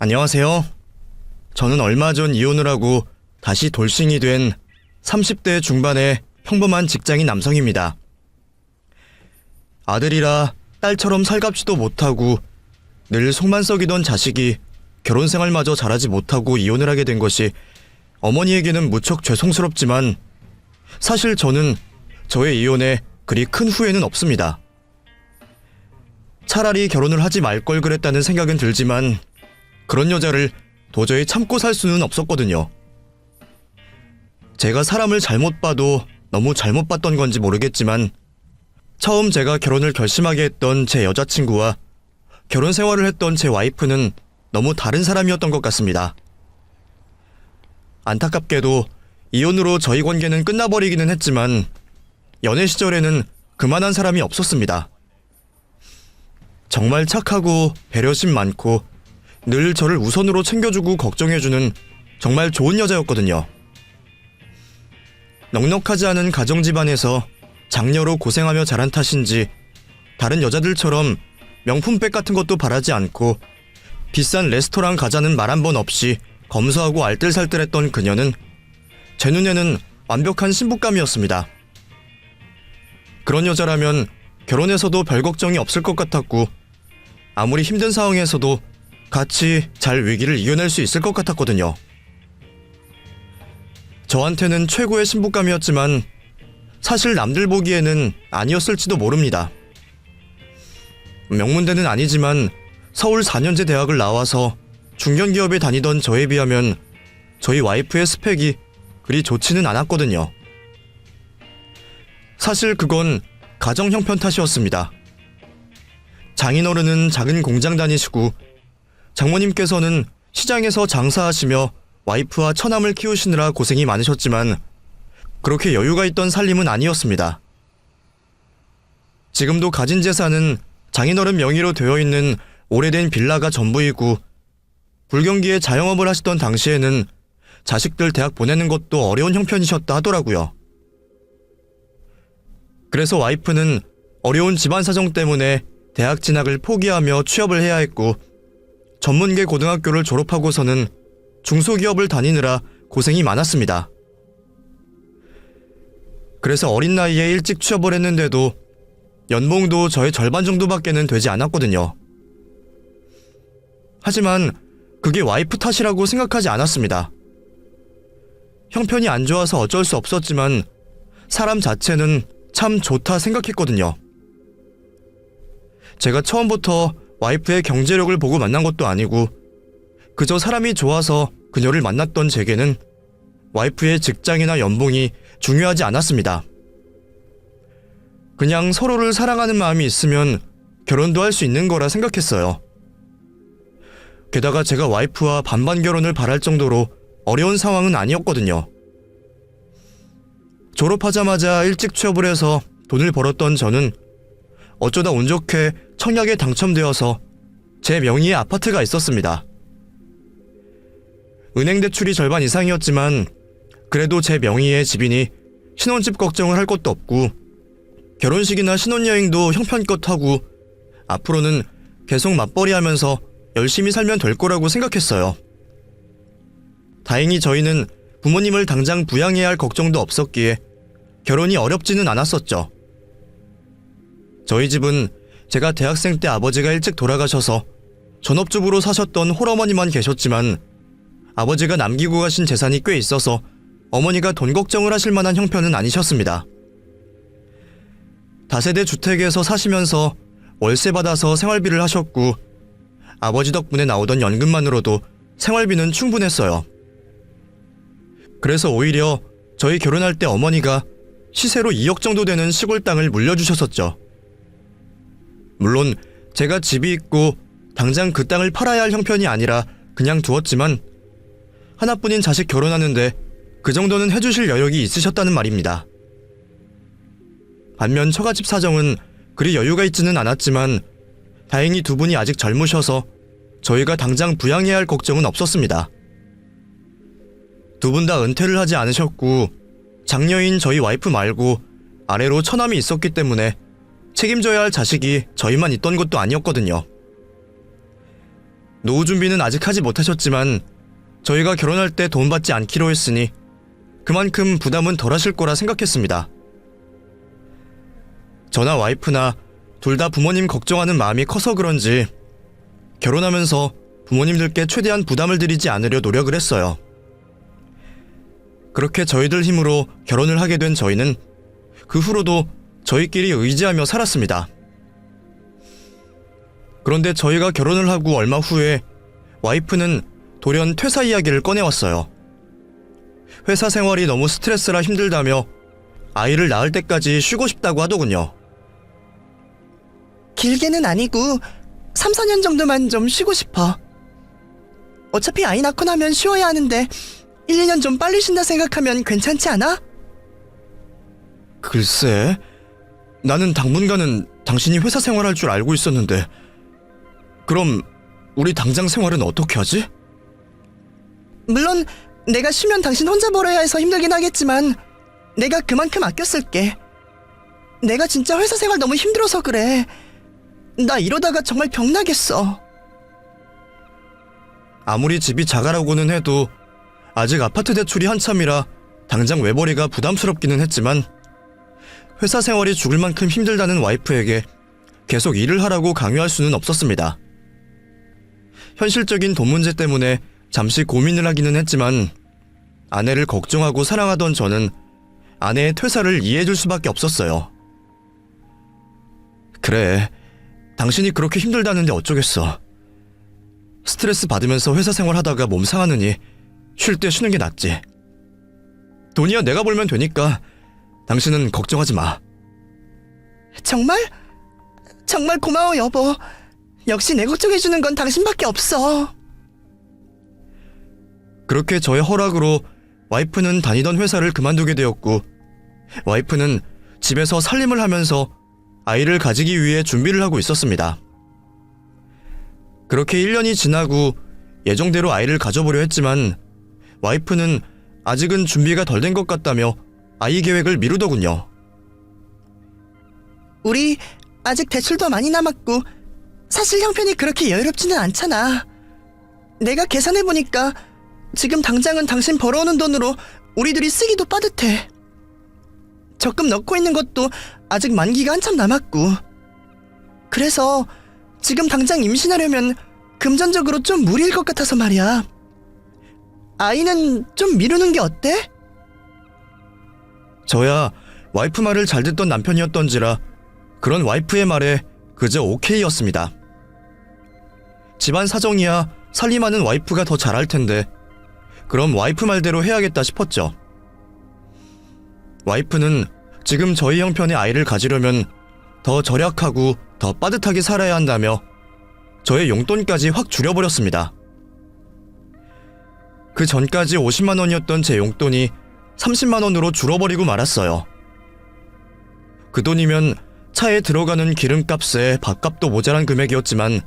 안녕하세요. 저는 얼마 전 이혼을 하고 다시 돌싱이 된 30대 중반의 평범한 직장인 남성입니다. 아들이라 딸처럼 살갑지도 못하고 늘 속만 썩이던 자식이 결혼 생활마저 잘하지 못하고 이혼을 하게 된 것이 어머니에게는 무척 죄송스럽지만 사실 저는 저의 이혼에 그리 큰 후회는 없습니다. 차라리 결혼을 하지 말 걸 그랬다는 생각은 들지만 그런 여자를 도저히 참고 살 수는 없었거든요. 제가 사람을 잘못 봐도 너무 잘못 봤던 건지 모르겠지만 처음 제가 결혼을 결심하게 했던 제 여자친구와 결혼 생활을 했던 제 와이프는 너무 다른 사람이었던 것 같습니다. 안타깝게도 이혼으로 저희 관계는 끝나버리기는 했지만 연애 시절에는 그만한 사람이 없었습니다. 정말 착하고 배려심 많고 늘 저를 우선으로 챙겨주고 걱정해주는 정말 좋은 여자였거든요. 넉넉하지 않은 가정집안에서 장녀로 고생하며 자란 탓인지 다른 여자들처럼 명품백 같은 것도 바라지 않고 비싼 레스토랑 가자는 말 한 번 없이 검소하고 알뜰살뜰했던 그녀는 제 눈에는 완벽한 신부감이었습니다. 그런 여자라면 결혼해서도 별 걱정이 없을 것 같았고 아무리 힘든 상황에서도 같이 잘 위기를 이겨낼 수 있을 것 같았거든요. 저한테는 최고의 신부감이었지만 사실 남들 보기에는 아니었을지도 모릅니다. 명문대는 아니지만 서울 4년제 대학을 나와서 중견기업에 다니던 저에 비하면 저희 와이프의 스펙이 그리 좋지는 않았거든요. 사실 그건 가정 형편 탓이었습니다. 장인어른은 작은 공장 다니시고 장모님께서는 시장에서 장사하시며 와이프와 처남을 키우시느라 고생이 많으셨지만 그렇게 여유가 있던 살림은 아니었습니다. 지금도 가진 재산은 장인어른 명의로 되어 있는 오래된 빌라가 전부이고 불경기에 자영업을 하시던 당시에는 자식들 대학 보내는 것도 어려운 형편이셨다 하더라고요. 그래서 와이프는 어려운 집안 사정 때문에 대학 진학을 포기하며 취업을 해야 했고 전문계 고등학교를 졸업하고서는 중소기업을 다니느라 고생이 많았습니다. 그래서 어린 나이에 일찍 취업을 했는데도 연봉도 저의 절반 정도밖에는 되지 않았거든요. 하지만 그게 와이프 탓이라고 생각하지 않았습니다. 형편이 안 좋아서 어쩔 수 없었지만 사람 자체는 참 좋다 생각했거든요. 제가 처음부터 와이프의 경제력을 보고 만난 것도 아니고 그저 사람이 좋아서 그녀를 만났던 제게는 와이프의 직장이나 연봉이 중요하지 않았습니다. 그냥 서로를 사랑하는 마음이 있으면 결혼도 할 수 있는 거라 생각했어요. 게다가 제가 와이프와 반반 결혼을 바랄 정도로 어려운 상황은 아니었거든요. 졸업하자마자 일찍 취업을 해서 돈을 벌었던 저는 어쩌다 운 좋게 청약에 당첨되어서 제 명의의 아파트가 있었습니다. 은행 대출이 절반 이상이었지만 그래도 제 명의의 집이니 신혼집 걱정을 할 것도 없고 결혼식이나 신혼여행도 형편껏 하고 앞으로는 계속 맞벌이하면서 열심히 살면 될 거라고 생각했어요. 다행히 저희는 부모님을 당장 부양해야 할 걱정도 없었기에 결혼이 어렵지는 않았었죠. 저희 집은 제가 대학생 때 아버지가 일찍 돌아가셔서 전업주부로 사셨던 홀어머니만 계셨지만 아버지가 남기고 가신 재산이 꽤 있어서 어머니가 돈 걱정을 하실 만한 형편은 아니셨습니다. 다세대 주택에서 사시면서 월세 받아서 생활비를 하셨고 아버지 덕분에 나오던 연금만으로도 생활비는 충분했어요. 그래서 오히려 저희 결혼할 때 어머니가 시세로 2억 정도 되는 시골 땅을 물려주셨었죠. 물론 제가 집이 있고 당장 그 땅을 팔아야 할 형편이 아니라 그냥 두었지만 하나뿐인 자식 결혼하는데 그 정도는 해주실 여력이 있으셨다는 말입니다. 반면 처가집 사정은 그리 여유가 있지는 않았지만 다행히 두 분이 아직 젊으셔서 저희가 당장 부양해야 할 걱정은 없었습니다. 두 분 다 은퇴를 하지 않으셨고 장녀인 저희 와이프 말고 아래로 처남이 있었기 때문에 책임져야 할 자식이 저희만 있던 것도 아니었거든요. 노후 준비는 아직 하지 못하셨지만 저희가 결혼할 때 도움받지 않기로 했으니 그만큼 부담은 덜하실 거라 생각했습니다. 저나 와이프나 둘 다 부모님 걱정하는 마음이 커서 그런지 결혼하면서 부모님들께 최대한 부담을 드리지 않으려 노력을 했어요. 그렇게 저희들 힘으로 결혼을 하게 된 저희는 그 후로도 저희끼리 의지하며 살았습니다. 그런데 저희가 결혼을 하고 얼마 후에 와이프는 돌연 퇴사 이야기를 꺼내왔어요. 회사 생활이 너무 스트레스라 힘들다며 아이를 낳을 때까지 쉬고 싶다고 하더군요. 길게는 아니고 3, 4년 정도만 좀 쉬고 싶어. 어차피 아이 낳고 나면 쉬어야 하는데 1, 2년 좀 빨리 쉰다 생각하면 괜찮지 않아? 글쎄, 나는 당분간은 당신이 회사 생활할 줄 알고 있었는데 그럼 우리 당장 생활은 어떻게 하지? 물론 내가 쉬면 당신 혼자 벌어야 해서 힘들긴 하겠지만 내가 그만큼 아껴 쓸게. 내가 진짜 회사 생활 너무 힘들어서 그래. 나 이러다가 정말 병나겠어. 아무리 집이 자가라고는 해도 아직 아파트 대출이 한참이라 당장 외벌이가 부담스럽기는 했지만 회사 생활이 죽을 만큼 힘들다는 와이프에게 계속 일을 하라고 강요할 수는 없었습니다. 현실적인 돈 문제 때문에 잠시 고민을 하기는 했지만 아내를 걱정하고 사랑하던 저는 아내의 퇴사를 이해해줄 수밖에 없었어요. 그래, 당신이 그렇게 힘들다는데 어쩌겠어. 스트레스 받으면서 회사 생활하다가 몸 상하느니 쉴 때 쉬는 게 낫지. 돈이야 내가 벌면 되니까 당신은 걱정하지 마. 정말? 정말 고마워 여보. 역시 내 걱정해주는 건 당신밖에 없어. 그렇게 저의 허락으로 와이프는 다니던 회사를 그만두게 되었고 와이프는 집에서 살림을 하면서 아이를 가지기 위해 준비를 하고 있었습니다. 그렇게 1년이 지나고 예정대로 아이를 가져보려 했지만 와이프는 아직은 준비가 덜 된 것 같다며 아이 계획을 미루더군요. 우리 아직 대출도 많이 남았고 사실 형편이 그렇게 여유롭지는 않잖아. 내가 계산해보니까 지금 당장은 당신 벌어오는 돈으로 우리 둘이 쓰기도 빠듯해. 적금 넣고 있는 것도 아직 만기가 한참 남았고. 그래서 지금 당장 임신하려면 금전적으로 좀 무리일 것 같아서 말이야. 아이는 좀 미루는 게 어때? 저야 와이프 말을 잘 듣던 남편이었던지라 그런 와이프의 말에 그저 오케이였습니다. 집안 사정이야 살림하는 와이프가 더 잘할 텐데 그럼 와이프 말대로 해야겠다 싶었죠. 와이프는 지금 저희 형편의 아이를 가지려면 더 절약하고 더 빠듯하게 살아야 한다며 저의 용돈까지 확 줄여버렸습니다. 그 전까지 50만 원이었던 제 용돈이 30만 원으로 줄어버리고 말았어요. 그 돈이면 차에 들어가는 기름값에 밥값도 모자란 금액이었지만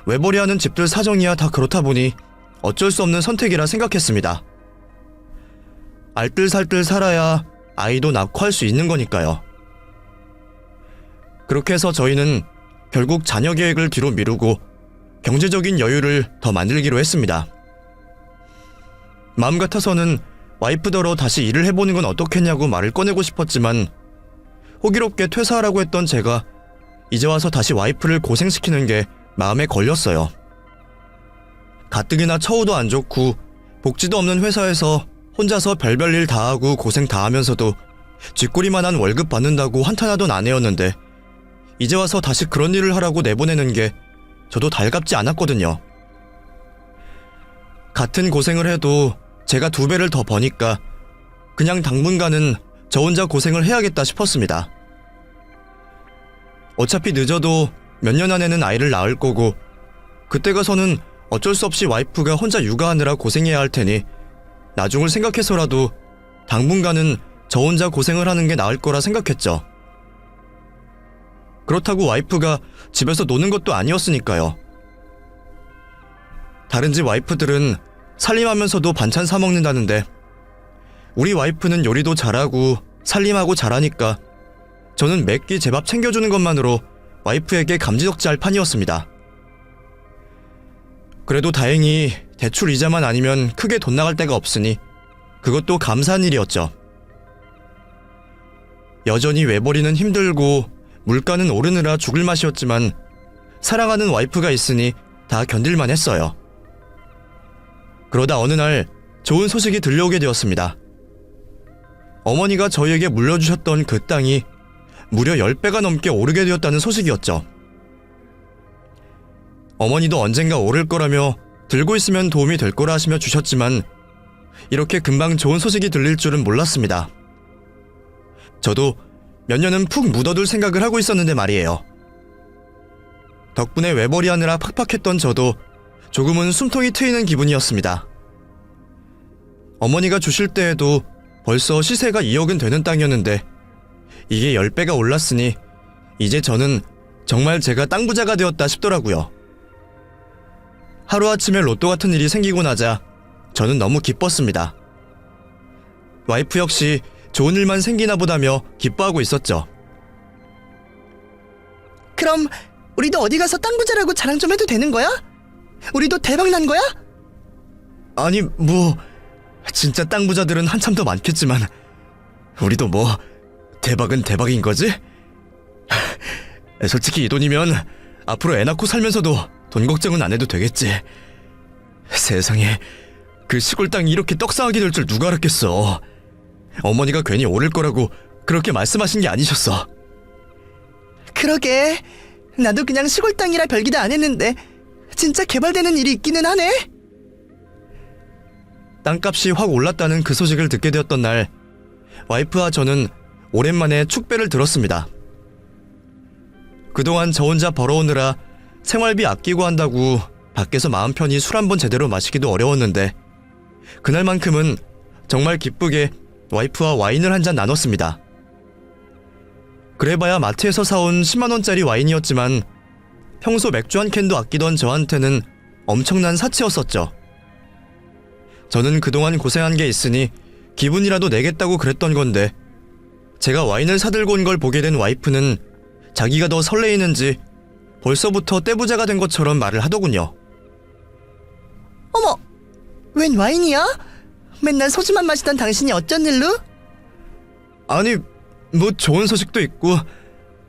외벌이하는 집들 사정이야 다 그렇다 보니 어쩔 수 없는 선택이라 생각했습니다. 알뜰살뜰 살아야 아이도 낳고 할 수 있는 거니까요. 그렇게 해서 저희는 결국 자녀 계획을 뒤로 미루고 경제적인 여유를 더 만들기로 했습니다. 마음 같아서는 와이프더러 다시 일을 해보는 건 어떻겠냐고 말을 꺼내고 싶었지만 호기롭게 퇴사하라고 했던 제가 이제 와서 다시 와이프를 고생시키는 게 마음에 걸렸어요. 가뜩이나 처우도 안 좋고 복지도 없는 회사에서 혼자서 별별 일 다 하고 고생 다 하면서도 쥐꼬리만한 월급 받는다고 한탄하던 아내였는데 이제 와서 다시 그런 일을 하라고 내보내는 게 저도 달갑지 않았거든요. 같은 고생을 해도 제가 2배를 더 버니까 그냥 당분간은 저 혼자 고생을 해야겠다 싶었습니다. 어차피 늦어도 몇 년 안에는 아이를 낳을 거고 그때 가서는 어쩔 수 없이 와이프가 혼자 육아하느라 고생해야 할 테니 나중을 생각해서라도 당분간은 저 혼자 고생을 하는 게 나을 거라 생각했죠. 그렇다고 와이프가 집에서 노는 것도 아니었으니까요. 다른 집 와이프들은 살림하면서도 반찬 사 먹는다는데 우리 와이프는 요리도 잘하고 살림하고 잘하니까 저는 매끼 제 밥 챙겨주는 것만으로 와이프에게 감지덕지할 판이었습니다. 그래도 다행히 대출 이자만 아니면 크게 돈 나갈 데가 없으니 그것도 감사한 일이었죠. 여전히 외벌이는 힘들고 물가는 오르느라 죽을 맛이었지만 사랑하는 와이프가 있으니 다 견딜만 했어요. 그러다 어느 날 좋은 소식이 들려오게 되었습니다. 어머니가 저희에게 물려주셨던 그 땅이 무려 10배가 넘게 오르게 되었다는 소식이었죠. 어머니도 언젠가 오를 거라며 들고 있으면 도움이 될 거라 하시며 주셨지만 이렇게 금방 좋은 소식이 들릴 줄은 몰랐습니다. 저도 몇 년은 푹 묻어둘 생각을 하고 있었는데 말이에요. 덕분에 외벌이 하느라 팍팍했던 저도 조금은 숨통이 트이는 기분이었습니다. 어머니가 주실 때에도 벌써 시세가 2억은 되는 땅이었는데 이게 10배가 올랐으니 이제 저는 정말 제가 땅 부자가 되었다 싶더라고요. 하루아침에 로또 같은 일이 생기고 나자 저는 너무 기뻤습니다. 와이프 역시 좋은 일만 생기나 보다며 기뻐하고 있었죠. 그럼 우리도 어디 가서 땅 부자라고 자랑 좀 해도 되는 거야? 우리도 대박 난 거야? 아니 뭐 진짜 땅 부자들은 한참 더 많겠지만 우리도 뭐 대박은 대박인 거지? 솔직히 이 돈이면 앞으로 애 낳고 살면서도 돈 걱정은 안 해도 되겠지. 세상에 그 시골 땅이 이렇게 떡상하게 될 줄 누가 알았겠어. 어머니가 괜히 오를 거라고 그렇게 말씀하신 게 아니셨어. 그러게, 나도 그냥 시골 땅이라 별기도 안 했는데 진짜 개발되는 일이 있기는 하네. 땅값이 확 올랐다는 그 소식을 듣게 되었던 날, 와이프와 저는 오랜만에 축배를 들었습니다. 그동안 저 혼자 벌어오느라 생활비 아끼고 한다고 밖에서 마음 편히 술 한 번 제대로 마시기도 어려웠는데 그날만큼은 정말 기쁘게 와이프와 와인을 한 잔 나눴습니다. 그래봐야 마트에서 사온 10만원짜리 와인이었지만 평소 맥주 한 캔도 아끼던 저한테는 엄청난 사치였었죠. 저는 그동안 고생한 게 있으니 기분이라도 내겠다고 그랬던 건데 제가 와인을 사들고 온 걸 보게 된 와이프는 자기가 더 설레이는지 벌써부터 떼부자가 된 것처럼 말을 하더군요. 어머, 웬 와인이야? 맨날 소주만 마시던 당신이 어쩐 일로? 아니 뭐 좋은 소식도 있고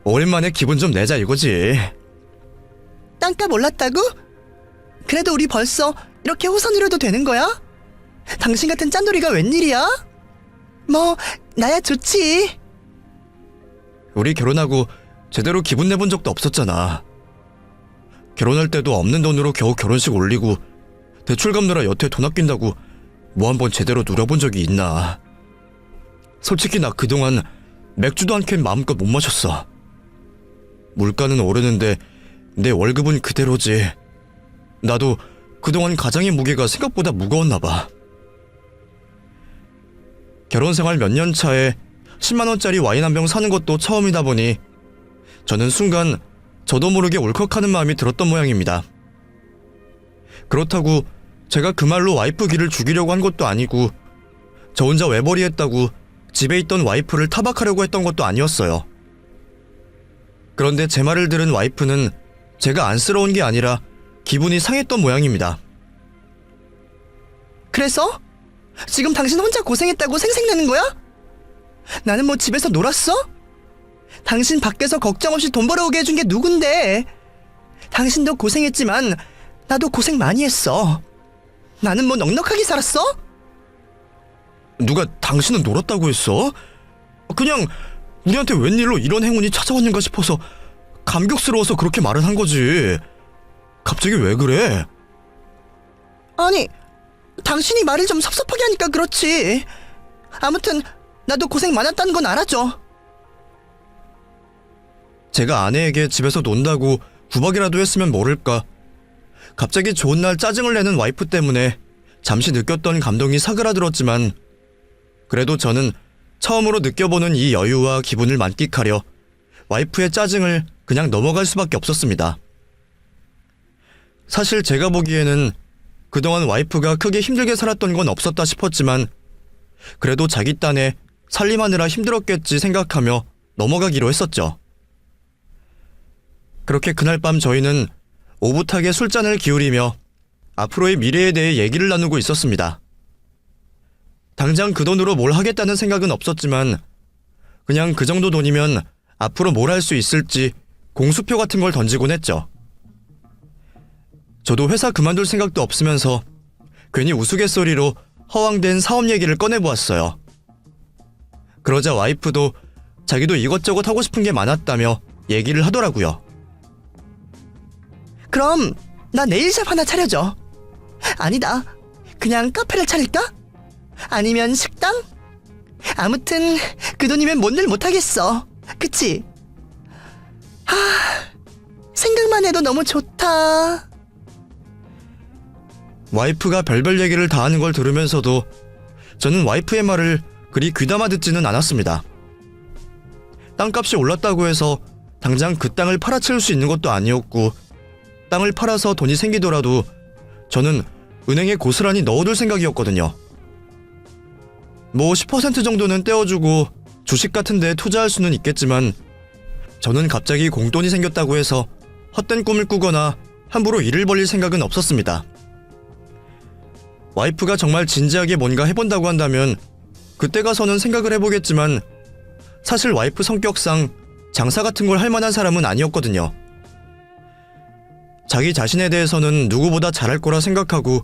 오랜만에 기분 좀 내자 이거지. 땅값 올랐다고? 그래도 우리 벌써 이렇게 호선 이뤄도 되는 거야? 당신 같은 짠돌이가 웬일이야? 뭐 나야 좋지. 우리 결혼하고 제대로 기분 내본 적도 없었잖아. 결혼할 때도 없는 돈으로 겨우 결혼식 올리고 대출 갚느라 여태 돈 아낀다고 뭐 한번 제대로 누려본 적이 있나. 솔직히 나 그동안 맥주도 한 캔 마음껏 못 마셨어. 물가는 오르는데 내 월급은 그대로지. 나도 그동안 가장의 무게가 생각보다 무거웠나 봐. 결혼 생활 몇 년 차에 10만원짜리 와인 한 병 사는 것도 처음이다 보니 저는 순간 저도 모르게 울컥하는 마음이 들었던 모양입니다. 그렇다고 제가 그 말로 와이프 기를 죽이려고 한 것도 아니고 저 혼자 외벌이 했다고 집에 있던 와이프를 타박하려고 했던 것도 아니었어요. 그런데 제 말을 들은 와이프는 제가 안쓰러운 게 아니라 기분이 상했던 모양입니다. 그래서? 지금 당신 혼자 고생했다고 생색내는 거야? 나는 뭐 집에서 놀았어? 당신 밖에서 걱정 없이 돈 벌어오게 해준 게 누군데? 당신도 고생했지만 나도 고생 많이 했어. 나는 뭐 넉넉하게 살았어? 누가 당신은 놀았다고 했어? 그냥 우리한테 웬일로 이런 행운이 찾아왔는가 싶어서 감격스러워서 그렇게 말을 한 거지. 갑자기 왜 그래? 아니, 당신이 말을 좀 섭섭하게 하니까 그렇지. 아무튼 나도 고생 많았다는 건 알아줘. 제가 아내에게 집에서 논다고 구박이라도 했으면 모를까. 갑자기 좋은 날 짜증을 내는 와이프 때문에 잠시 느꼈던 감동이 사그라들었지만 그래도 저는 처음으로 느껴보는 이 여유와 기분을 만끽하려 와이프의 짜증을 그냥 넘어갈 수밖에 없었습니다. 사실 제가 보기에는 그동안 와이프가 크게 힘들게 살았던 건 없었다 싶었지만 그래도 자기 딴에 살림하느라 힘들었겠지 생각하며 넘어가기로 했었죠. 그렇게 그날 밤 저희는 오붓하게 술잔을 기울이며 앞으로의 미래에 대해 얘기를 나누고 있었습니다. 당장 그 돈으로 뭘 하겠다는 생각은 없었지만 그냥 그 정도 돈이면 앞으로 뭘 할 수 있을지 공수표 같은 걸 던지곤 했죠. 저도 회사 그만둘 생각도 없으면서 괜히 우스갯소리로 허황된 사업 얘기를 꺼내보았어요. 그러자 와이프도 자기도 이것저것 하고 싶은 게 많았다며 얘기를 하더라고요. 그럼 나 네일샵 하나 차려줘. 아니다, 그냥 카페를 차릴까? 아니면 식당? 아무튼 그 돈이면 뭔 일 못하겠어. 그치? 생각만 해도 너무 좋다. 와이프가 별별 얘기를 다 하는 걸 들으면서도 저는 와이프의 말을 그리 귀담아 듣지는 않았습니다. 땅값이 올랐다고 해서 당장 그 땅을 팔아치울 수 있는 것도 아니었고, 땅을 팔아서 돈이 생기더라도 저는 은행에 고스란히 넣어둘 생각이었거든요. 뭐 10% 정도는 떼어주고 주식 같은 데 투자할 수는 있겠지만 저는 갑자기 공돈이 생겼다고 해서 헛된 꿈을 꾸거나 함부로 일을 벌릴 생각은 없었습니다. 와이프가 정말 진지하게 뭔가 해본다고 한다면 그때 가서는 생각을 해보겠지만 사실 와이프 성격상 장사 같은 걸 할 만한 사람은 아니었거든요. 자기 자신에 대해서는 누구보다 잘할 거라 생각하고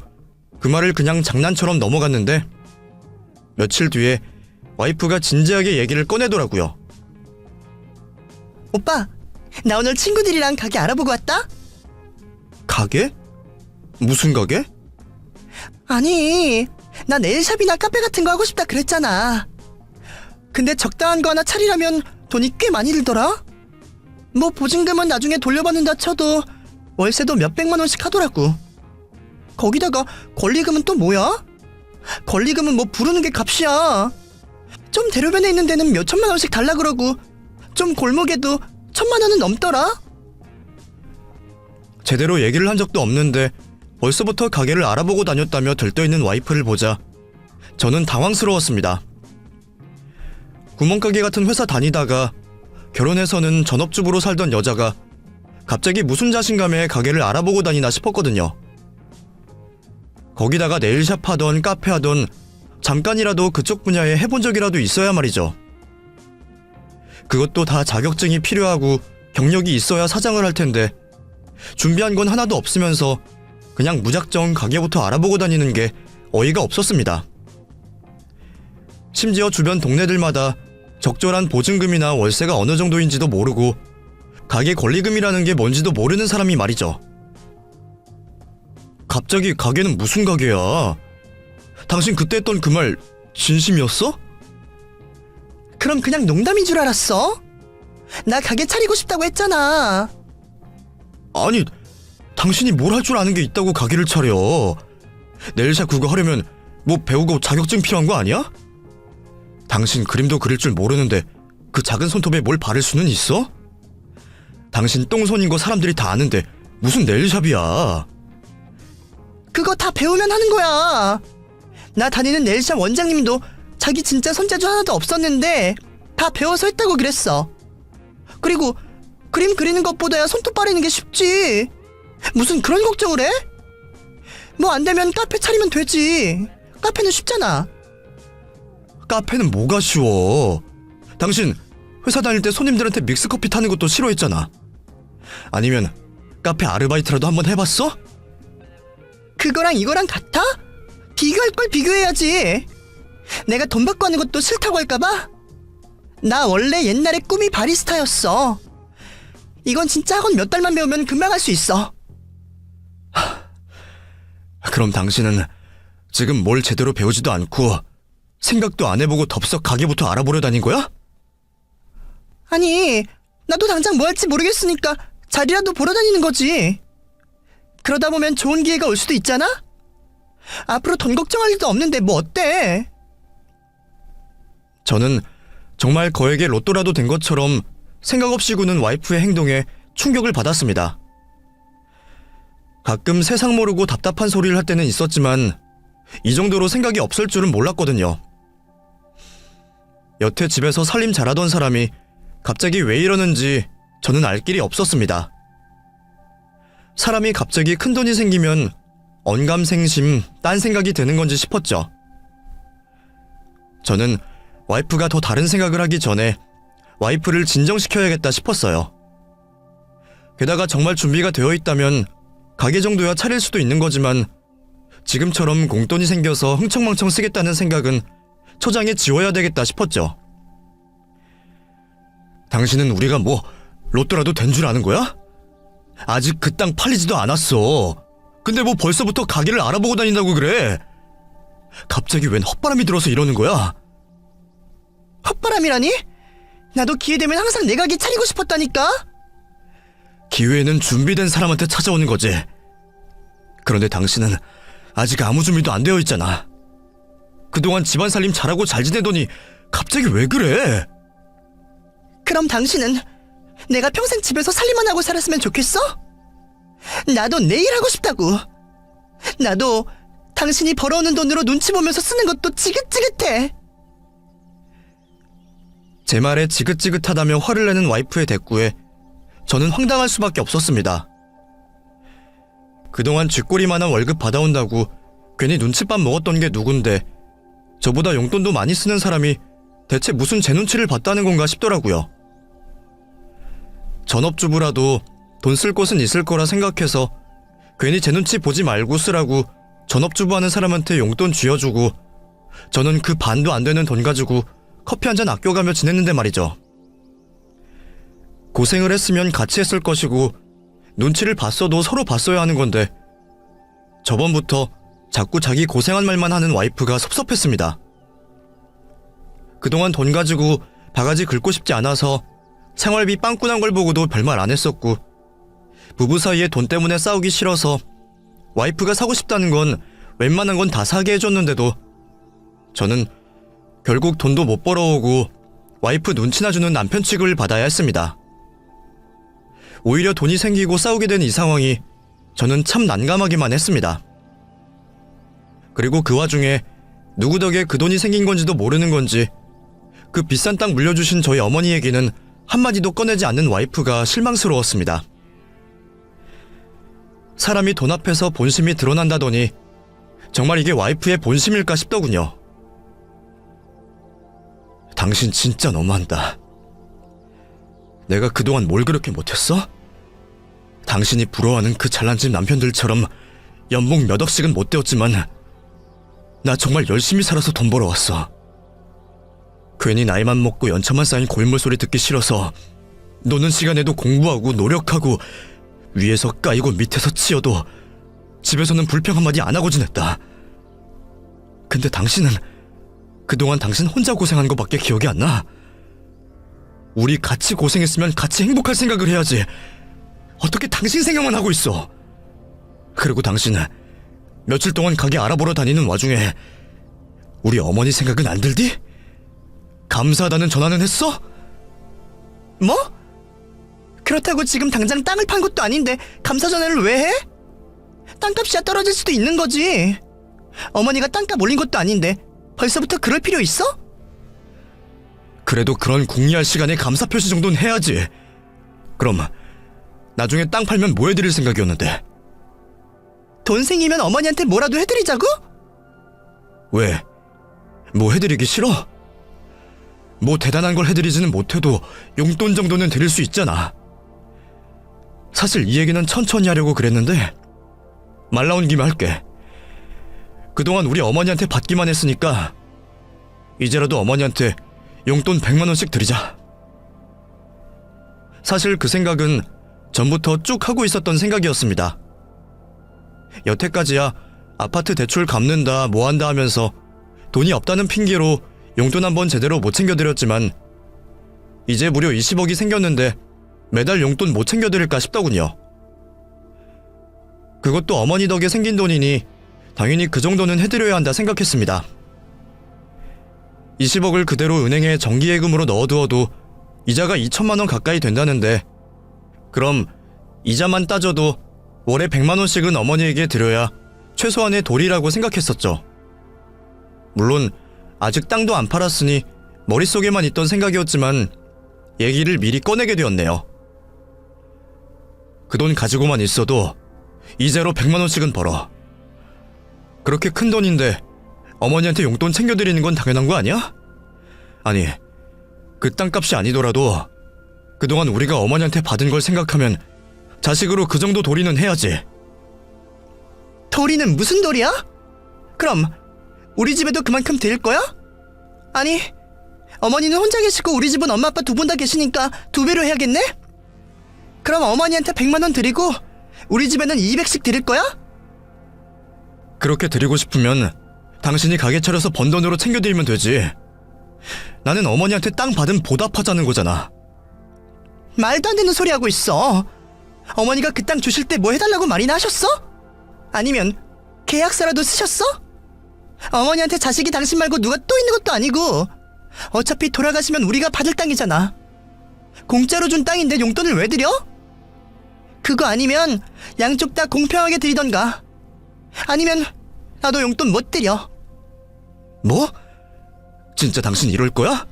그 말을 그냥 장난처럼 넘어갔는데 며칠 뒤에 와이프가 진지하게 얘기를 꺼내더라고요. 오빠, 나 오늘 친구들이랑 가게 알아보고 왔다? 가게? 무슨 가게? 아니, 나 네일샵이나 카페 같은 거 하고 싶다 그랬잖아. 근데 적당한 거 하나 차리려면 돈이 꽤 많이 들더라? 뭐 보증금은 나중에 돌려받는다 쳐도 월세도 몇백만 원씩 하더라고. 거기다가 권리금은 또 뭐야? 권리금은 뭐 부르는 게 값이야. 좀 대로변에 있는 데는 몇천만 원씩 달라 그러고 좀 골목에도 1,000만 원은 넘더라. 제대로 얘기를 한 적도 없는데 벌써부터 가게를 알아보고 다녔다며 들떠있는 와이프를 보자 저는 당황스러웠습니다. 구멍가게 같은 회사 다니다가 결혼해서는 전업주부로 살던 여자가 갑자기 무슨 자신감에 가게를 알아보고 다니나 싶었거든요. 거기다가 네일샵 하던 카페 하던 잠깐이라도 그쪽 분야에 해본 적이라도 있어야 말이죠. 그것도 다 자격증이 필요하고 경력이 있어야 사장을 할 텐데 준비한 건 하나도 없으면서 그냥 무작정 가게부터 알아보고 다니는 게 어이가 없었습니다. 심지어 주변 동네들마다 적절한 보증금이나 월세가 어느 정도인지도 모르고 가게 권리금이라는 게 뭔지도 모르는 사람이 말이죠. 갑자기 가게는 무슨 가게야? 당신 그때 했던 그 말 진심이었어? 그럼 그냥 농담인 줄 알았어? 나 가게 차리고 싶다고 했잖아. 아니, 당신이 뭘 할 줄 아는 게 있다고 가게를 차려. 네일샵 그거 하려면 뭐 배우고 자격증 필요한 거 아니야? 당신 그림도 그릴 줄 모르는데 그 작은 손톱에 뭘 바를 수는 있어? 당신 똥손인 거 사람들이 다 아는데 무슨 네일샵이야. 그거 다 배우면 하는 거야. 나 다니는 네일샵 원장님도 자기 진짜 손재주 하나도 없었는데 다 배워서 했다고 그랬어. 그리고 그림 그리는 것보다야 손톱 바르는 게 쉽지. 무슨 그런 걱정을 해? 뭐 안 되면 카페 차리면 되지. 카페는 쉽잖아. 카페는 뭐가 쉬워. 당신 회사 다닐 때 손님들한테 믹스커피 타는 것도 싫어했잖아. 아니면 카페 아르바이트라도 한번 해봤어? 그거랑 이거랑 같아? 비교할 걸 비교해야지. 내가 돈 받고 하는 것도 싫다고 할까봐? 나 원래 옛날에 꿈이 바리스타였어. 이건 진짜 학원 몇 달만 배우면 금방 할 수 있어. 그럼 당신은 지금 뭘 제대로 배우지도 않고 생각도 안 해보고 덥석 가게부터 알아보려 다닌 거야? 아니, 나도 당장 뭐 할지 모르겠으니까 자리라도 보러 다니는 거지. 그러다 보면 좋은 기회가 올 수도 있잖아? 앞으로 돈 걱정할 일도 없는데 뭐 어때? 저는 정말 거액의 로또라도 된 것처럼 생각 없이 구는 와이프의 행동에 충격을 받았습니다. 가끔 세상 모르고 답답한 소리를 할 때는 있었지만 이 정도로 생각이 없을 줄은 몰랐거든요. 여태 집에서 살림 잘하던 사람이 갑자기 왜 이러는지 저는 알 길이 없었습니다. 사람이 갑자기 큰돈이 생기면 언감생심 딴 생각이 드는 건지 싶었죠. 저는 와이프가 더 다른 생각을 하기 전에 와이프를 진정시켜야겠다 싶었어요. 게다가 정말 준비가 되어 있다면 가게 정도야 차릴 수도 있는 거지만 지금처럼 공돈이 생겨서 흥청망청 쓰겠다는 생각은 초장에 지워야 되겠다 싶었죠. 당신은 우리가 뭐 로또라도 된 줄 아는 거야? 아직 그 땅 팔리지도 않았어. 근데 뭐 벌써부터 가게를 알아보고 다닌다고 그래? 갑자기 웬 헛바람이 들어서 이러는 거야? 헛바람이라니? 나도 기회되면 항상 내 가게 차리고 싶었다니까? 기회는 준비된 사람한테 찾아오는 거지. 그런데 당신은 아직 아무 준비도 안 되어 있잖아. 그동안 집안 살림 잘하고 잘 지내더니 갑자기 왜 그래? 그럼 당신은 내가 평생 집에서 살림만 하고 살았으면 좋겠어? 나도 내 일 하고 싶다고. 나도 당신이 벌어오는 돈으로 눈치 보면서 쓰는 것도 지긋지긋해. 제 말에 지긋지긋하다며 화를 내는 와이프의 대꾸에 저는 황당할 수밖에 없었습니다. 그동안 쥐꼬리만한 월급 받아온다고 괜히 눈칫밥 먹었던 게 누군데 저보다 용돈도 많이 쓰는 사람이 대체 무슨 제 눈치를 봤다는 건가 싶더라고요. 전업주부라도 돈 쓸 곳은 있을 거라 생각해서 괜히 제 눈치 보지 말고 쓰라고 전업주부 하는 사람한테 용돈 쥐어주고 저는 그 반도 안 되는 돈 가지고 커피 한 잔 아껴가며 지냈는데 말이죠. 고생을 했으면 같이 했을 것이고 눈치를 봤어도 서로 봤어야 하는 건데 저번부터 자꾸 자기 고생한 말만 하는 와이프가 섭섭했습니다. 그동안 돈 가지고 바가지 긁고 싶지 않아서 생활비 빵꾸난 걸 보고도 별말 안 했었고 부부 사이에 돈 때문에 싸우기 싫어서 와이프가 사고 싶다는 건 웬만한 건 다 사게 해줬는데도 저는 결국 돈도 못 벌어오고 와이프 눈치나 주는 남편 취급을 받아야 했습니다. 오히려 돈이 생기고 싸우게 된 이 상황이 저는 참 난감하기만 했습니다. 그리고 그 와중에 누구 덕에 그 돈이 생긴 건지도 모르는 건지 그 비싼 땅 물려주신 저희 어머니 얘기는 한마디도 꺼내지 않는 와이프가 실망스러웠습니다. 사람이 돈 앞에서 본심이 드러난다더니 정말 이게 와이프의 본심일까 싶더군요. 당신 진짜 너무한다. 내가 그동안 뭘 그렇게 못했어? 당신이 부러워하는 그 잘난 집 남편들처럼 연봉 몇 억씩은 못 되었지만 나 정말 열심히 살아서 돈 벌어왔어. 괜히 나이만 먹고 연차만 쌓인 고인물 소리 듣기 싫어서 노는 시간에도 공부하고 노력하고 위에서 까이고 밑에서 치여도 집에서는 불평 한마디 안 하고 지냈다. 근데 당신은 그동안 당신 혼자 고생한 거밖에 기억이 안 나. 우리 같이 고생했으면 같이 행복할 생각을 해야지. 어떻게 당신 생각만 하고 있어? 그리고 당신은 며칠 동안 가게 알아보러 다니는 와중에 우리 어머니 생각은 안 들디? 감사하다는 전화는 했어? 뭐? 그렇다고 지금 당장 땅을 판 것도 아닌데 감사 전화를 왜 해? 땅값이야 떨어질 수도 있는 거지. 어머니가 땅값 올린 것도 아닌데 벌써부터 그럴 필요 있어? 그래도 그런 궁리할 시간에 감사 표시 정도는 해야지. 그럼 나중에 땅 팔면 뭐 해드릴 생각이었는데? 돈 생기면 어머니한테 뭐라도 해드리자고? 왜? 뭐 해드리기 싫어? 뭐 대단한 걸 해드리지는 못해도 용돈 정도는 드릴 수 있잖아. 사실 이 얘기는 천천히 하려고 그랬는데 말 나온 김에 할게. 그동안 우리 어머니한테 받기만 했으니까 이제라도 어머니한테 용돈 100만 원씩 드리자. 사실 그 생각은 전부터 쭉 하고 있었던 생각이었습니다. 여태까지야 아파트 대출 갚는다 뭐한다 하면서 돈이 없다는 핑계로 용돈 한번 제대로 못 챙겨드렸지만 이제 무려 20억이 생겼는데 매달 용돈 못 챙겨드릴까 싶더군요. 그것도 어머니 덕에 생긴 돈이니 당연히 그 정도는 해드려야 한다 생각했습니다. 20억을 그대로 은행에 정기예금으로 넣어두어도 이자가 2천만 원 가까이 된다는데 그럼 이자만 따져도 월에 100만 원씩은 어머니에게 드려야 최소한의 도리라고 생각했었죠. 물론 아직 땅도 안 팔았으니 머릿속에만 있던 생각이었지만 얘기를 미리 꺼내게 되었네요. 그 돈 가지고만 있어도 이자로 100만 원씩은 벌어. 그렇게 큰 돈인데 어머니한테 용돈 챙겨드리는 건 당연한 거 아니야? 아니, 그 땅값이 아니더라도 그동안 우리가 어머니한테 받은 걸 생각하면 자식으로 그 정도 도리는 해야지. 도리는 무슨 도리야? 그럼 우리 집에도 그만큼 드릴 거야? 아니, 어머니는 혼자 계시고 우리 집은 엄마 아빠 두 분 다 계시니까 2배로 해야겠네? 그럼 어머니한테 100만 원 드리고 우리 집에는 200씩 드릴 거야? 그렇게 드리고 싶으면 당신이 가게 차려서 번 돈으로 챙겨드리면 되지. 나는 어머니한테 땅 받은 보답하자는 거잖아. 말도 안 되는 소리 하고 있어. 어머니가 그 땅 주실 때 뭐 해달라고 말이나 하셨어? 아니면 계약서라도 쓰셨어? 어머니한테 자식이 당신 말고 누가 또 있는 것도 아니고 어차피 돌아가시면 우리가 받을 땅이잖아. 공짜로 준 땅인데 용돈을 왜 드려? 그거 아니면 양쪽 다 공평하게 드리던가. 아니면 나도 용돈 못 드려. 뭐? 진짜 당신 이럴 거야?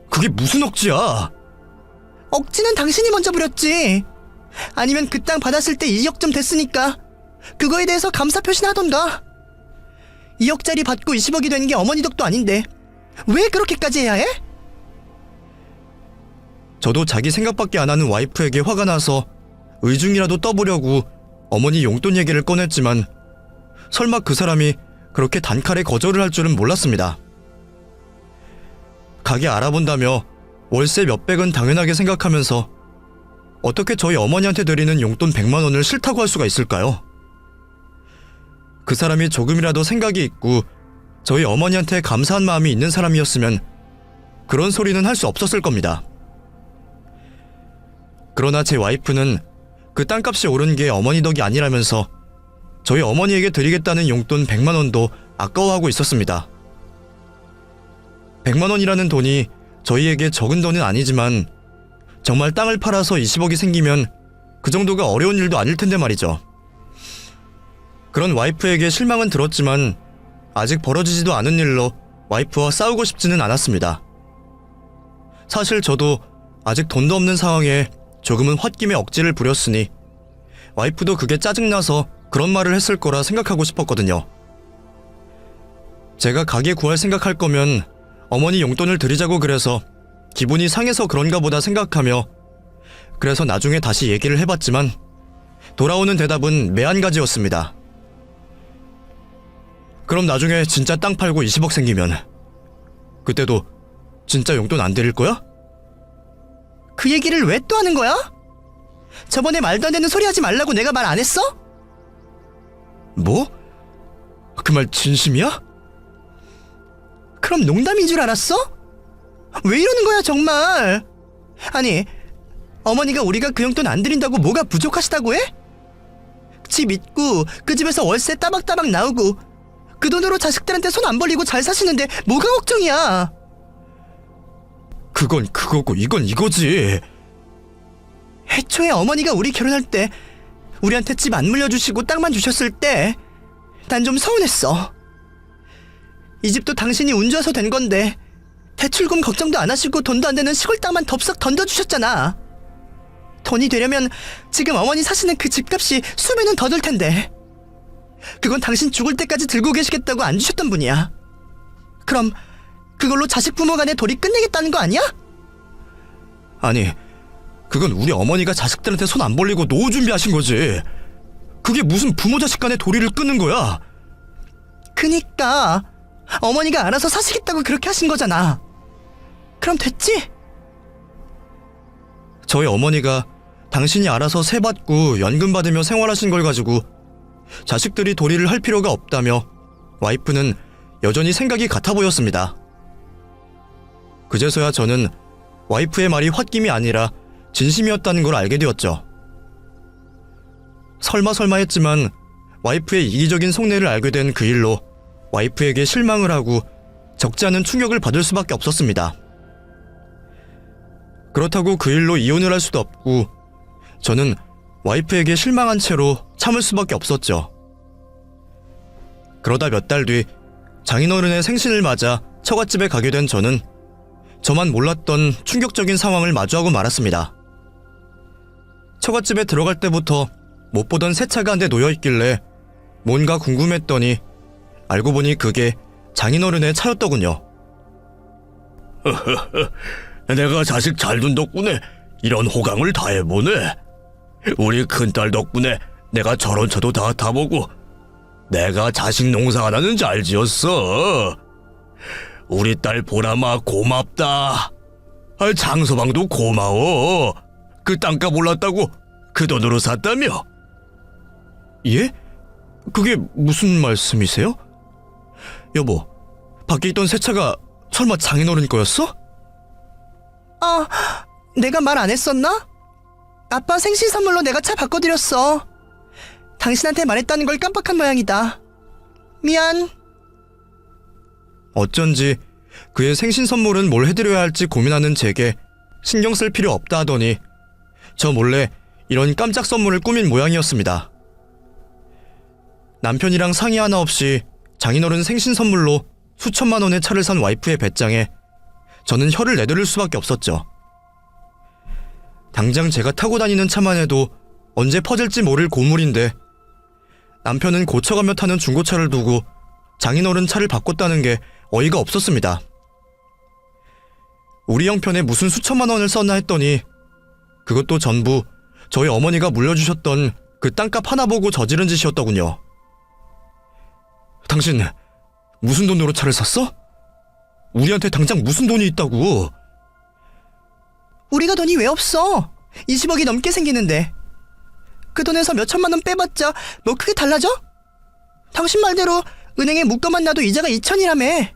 그게 무슨 억지야? 억지는 당신이 먼저 부렸지. 아니면 그 땅 받았을 때 2억 좀 됐으니까 그거에 대해서 감사 표시나 하던가. 2억짜리 받고 20억이 된 게 어머니 덕도 아닌데 왜 그렇게까지 해야 해? 저도 자기 생각밖에 안 하는 와이프에게 화가 나서 의중이라도 떠보려고 어머니 용돈 얘기를 꺼냈지만 설마 그 사람이 그렇게 단칼에 거절을 할 줄은 몰랐습니다. 가게 알아본다며 월세 몇백은 당연하게 생각하면서 어떻게 저희 어머니한테 드리는 용돈 100만 원을 싫다고 할 수가 있을까요? 그 사람이 조금이라도 생각이 있고 저희 어머니한테 감사한 마음이 있는 사람이었으면 그런 소리는 할 수 없었을 겁니다. 그러나 제 와이프는 그 땅값이 오른 게 어머니 덕이 아니라면서 저희 어머니에게 드리겠다는 용돈 100만 원도 아까워하고 있었습니다. 100만 원이라는 돈이 저희에게 적은 돈은 아니지만 정말 땅을 팔아서 20억이 생기면 그 정도가 어려운 일도 아닐 텐데 말이죠. 그런 와이프에게 실망은 들었지만 아직 벌어지지도 않은 일로 와이프와 싸우고 싶지는 않았습니다. 사실 저도 아직 돈도 없는 상황에 조금은 홧김에 억지를 부렸으니 와이프도 그게 짜증나서 그런 말을 했을 거라 생각하고 싶었거든요. 제가 가게 구할 생각할 거면 어머니 용돈을 드리자고 그래서 기분이 상해서 그런가 보다 생각하며 그래서 나중에 다시 얘기를 해봤지만 돌아오는 대답은 매한가지였습니다. 그럼 나중에 진짜 땅 팔고 20억 생기면 그때도 진짜 용돈 안 드릴 거야? 그 얘기를 왜 또 하는 거야? 저번에 말도 안 되는 소리 하지 말라고 내가 말 안 했어? 뭐? 그 말 진심이야? 그럼 농담인 줄 알았어? 왜 이러는 거야 정말? 아니, 어머니가 우리가 그 용돈 안 드린다고 뭐가 부족하시다고 해? 집 있고 그 집에서 월세 따박따박 나오고 그 돈으로 자식들한테 손 안 벌리고 잘 사시는데 뭐가 걱정이야? 그건 그거고 이건 이거지. 애초에 어머니가 우리 결혼할 때 우리한테 집 안 물려주시고 땅만 주셨을 때 난 좀 서운했어. 이 집도 당신이 운 좋아서 된 건데 대출금 걱정도 안 하시고 돈도 안 되는 시골 땅만 덥석 던져주셨잖아. 돈이 되려면 지금 어머니 사시는 그 집값이 수배는 더 들 텐데 그건 당신 죽을 때까지 들고 계시겠다고 안 주셨던 분이야. 그럼 그걸로 자식 부모 간의 도리 끝내겠다는 거 아니야? 아니, 그건 우리 어머니가 자식들한테 손 안 벌리고 노후 준비하신 거지. 그게 무슨 부모 자식 간의 도리를 끊는 거야? 그니까 어머니가 알아서 사시겠다고 그렇게 하신 거잖아. 그럼 됐지? 저희 어머니가 당신이 알아서 세 받고 연금 받으며 생활하신 걸 가지고 자식들이 도리를 할 필요가 없다며 와이프는 여전히 생각이 같아 보였습니다. 그제서야 저는 와이프의 말이 홧김이 아니라 진심이었다는 걸 알게 되었죠. 설마 했지만 와이프의 이기적인 속내를 알게 된 그 일로 와이프에게 실망을 하고 적지 않은 충격을 받을 수밖에 없었습니다. 그렇다고 그 일로 이혼을 할 수도 없고 저는 와이프에게 실망한 채로 참을 수밖에 없었죠. 그러다 몇 달 뒤 장인어른의 생신을 맞아 처갓집에 가게 된 저는 저만 몰랐던 충격적인 상황을 마주하고 말았습니다. 처갓집에 들어갈 때부터 못 보던 새 차가 한 대 놓여있길래 뭔가 궁금했더니 알고 보니 그게 장인어른의 차였더군요. 내가 자식 잘 둔 덕분에 이런 호강을 다 해보네. 우리 큰딸 덕분에 내가 저런 차도 다 타보고 내가 자식 농사 하나는 잘 지었어. 우리 딸 보람아 고맙다. 장서방도 고마워. 그 땅값 올랐다고 그 돈으로 샀다며? 예? 그게 무슨 말씀이세요? 여보, 밖에 있던 새 차가 설마 장인어른 거였어? 내가 말 안 했었나? 아빠 생신 선물로 내가 차 바꿔드렸어. 당신한테 말했다는 걸 깜빡한 모양이다. 미안. 어쩐지 그의 생신 선물은 뭘 해드려야 할지 고민하는 제게 신경 쓸 필요 없다 하더니 저 몰래 이런 깜짝 선물을 꾸민 모양이었습니다. 남편이랑 상의 하나 없이 장인어른 생신 선물로 수천만 원의 차를 산 와이프의 배짱에 저는 혀를 내두를 수밖에 없었죠. 당장 제가 타고 다니는 차만 해도 언제 퍼질지 모를 고물인데 남편은 고쳐가며 타는 중고차를 두고 장인어른 차를 바꿨다는 게 어이가 없었습니다. 우리 형편에 무슨 수천만 원을 썼나 했더니 그것도 전부 저희 어머니가 물려주셨던 그 땅값 하나 보고 저지른 짓이었더군요. 당신 무슨 돈으로 차를 샀어? 우리한테 당장 무슨 돈이 있다고? 우리가 돈이 왜 없어? 20억이 넘게 생기는데. 그 돈에서 몇 천만 원 빼봤자 뭐 크게 달라져? 당신 말대로 은행에 묶어만 놔도 이자가 2천이라며.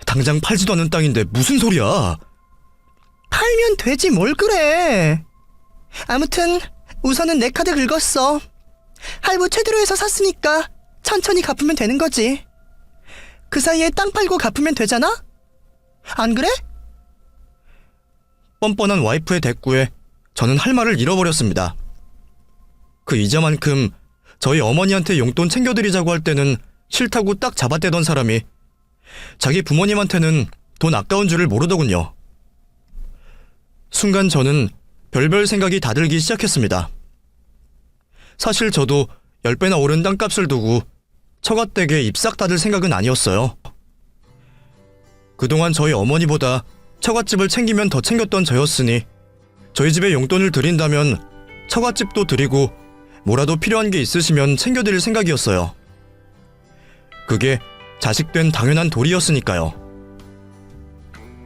당장 팔지도 않은 땅인데 무슨 소리야? 팔면 되지 뭘 그래. 아무튼 우선은 내 카드 긁었어. 할부 최대로 해서 샀으니까 천천히 갚으면 되는 거지. 그 사이에 땅 팔고 갚으면 되잖아? 안 그래? 뻔뻔한 와이프의 대꾸에 저는 할 말을 잃어버렸습니다. 그 이자만큼 저희 어머니한테 용돈 챙겨드리자고 할 때는 싫다고 딱 잡아떼던 사람이 자기 부모님한테는 돈 아까운 줄을 모르더군요. 순간 저는 별별 생각이 다 들기 시작했습니다. 사실 저도 10배나 오른 땅값을 두고 처갓댁에 입싹 닫을 생각은 아니었어요. 그동안 저희 어머니보다 처갓집을 챙기면 더 챙겼던 저였으니 저희 집에 용돈을 드린다면 처갓집도 드리고 뭐라도 필요한 게 있으시면 챙겨드릴 생각이었어요. 그게 자식된 당연한 도리였으니까요.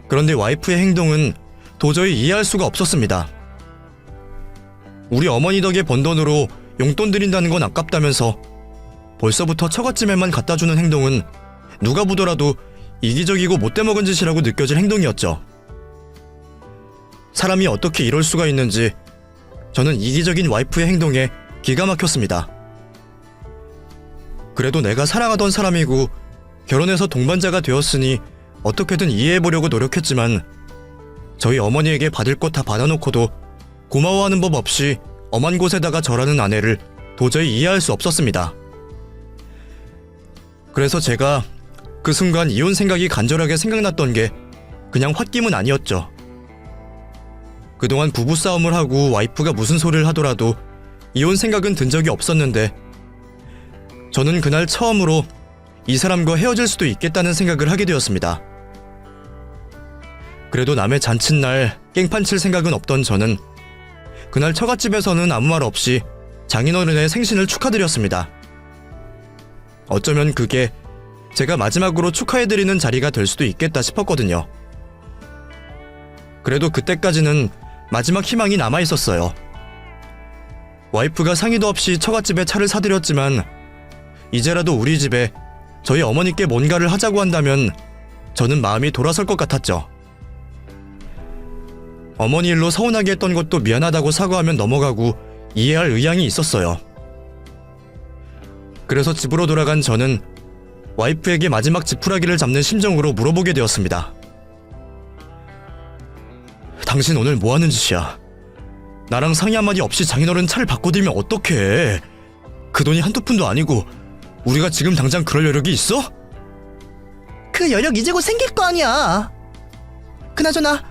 그런데 와이프의 행동은 도저히 이해할 수가 없었습니다. 우리 어머니 덕에 번 돈으로 용돈 드린다는 건 아깝다면서 벌써부터 처갓집에만 갖다주는 행동은 누가 보더라도 이기적이고 못돼먹은 짓이라고 느껴질 행동이었죠. 사람이 어떻게 이럴 수가 있는지 저는 이기적인 와이프의 행동에 기가 막혔습니다. 그래도 내가 사랑하던 사람이고 결혼해서 동반자가 되었으니 어떻게든 이해해보려고 노력했지만 저희 어머니에게 받을 것 다 받아놓고도 고마워하는 법 없이 엄한 곳에다가 절하는 아내를 도저히 이해할 수 없었습니다. 그래서 제가 그 순간 이혼 생각이 간절하게 생각났던 게 그냥 홧김은 아니었죠. 그동안 부부싸움을 하고 와이프가 무슨 소리를 하더라도 이혼 생각은 든 적이 없었는데 저는 그날 처음으로 이 사람과 헤어질 수도 있겠다는 생각을 하게 되었습니다. 그래도 남의 잔칫날 깽판 칠 생각은 없던 저는 그날 처갓집에서는 아무 말 없이 장인어른의 생신을 축하드렸습니다. 어쩌면 그게 제가 마지막으로 축하해드리는 자리가 될 수도 있겠다 싶었거든요. 그래도 그때까지는 마지막 희망이 남아있었어요. 와이프가 상의도 없이 처갓집에 차를 사드렸지만 이제라도 우리 집에 저희 어머니께 뭔가를 하자고 한다면 저는 마음이 돌아설 것 같았죠. 어머니 일로 서운하게 했던 것도 미안하다고 사과하면 넘어가고 이해할 의향이 있었어요. 그래서 집으로 돌아간 저는 와이프에게 마지막 지푸라기를 잡는 심정으로 물어보게 되었습니다. 당신 오늘 뭐 하는 짓이야? 나랑 상의 한마디 없이 장인어른 차를 바꿔들면 어떡해? 그 돈이 한두 푼도 아니고 우리가 지금 당장 그럴 여력이 있어? 그 여력 이제 곧 생길 거 아니야. 그나저나